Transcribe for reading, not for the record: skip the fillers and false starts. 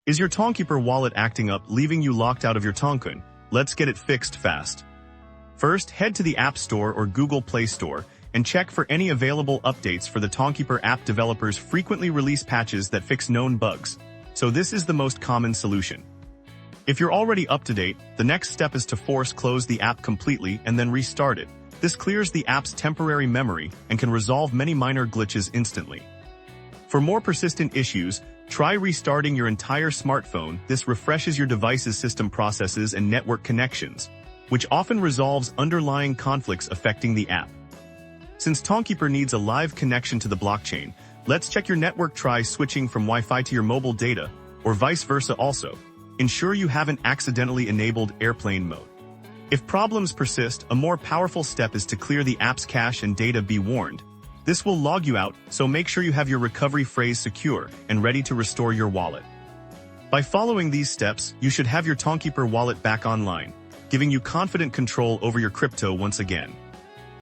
Is your Tonkeeper wallet acting up, leaving you locked out of your Toncoin? Let's get it fixed fast. First, head to the App Store or Google Play Store and check for any available updates for the Tonkeeper app. Developers frequently release patches that fix known bugs, so this is the most common solution. If you're already up to date, the next step is to force close the app completely and then restart it. This clears the app's temporary memory and can resolve many minor glitches instantly. For more persistent issues, try restarting your entire smartphone. This refreshes your device's system processes and network connections, which often resolves underlying conflicts affecting the app. Since Tonkeeper needs a live connection to the blockchain, let's check your network. Try switching from Wi-Fi to your mobile data, or vice versa. Also, ensure you haven't accidentally enabled airplane mode. If problems persist, a more powerful step is to clear the app's cache and data. Be warned, this will log you out, so make sure you have your recovery phrase secure and ready to restore your wallet. By following these steps, you should have your Tonkeeper wallet back online, giving you confident control over your crypto once again.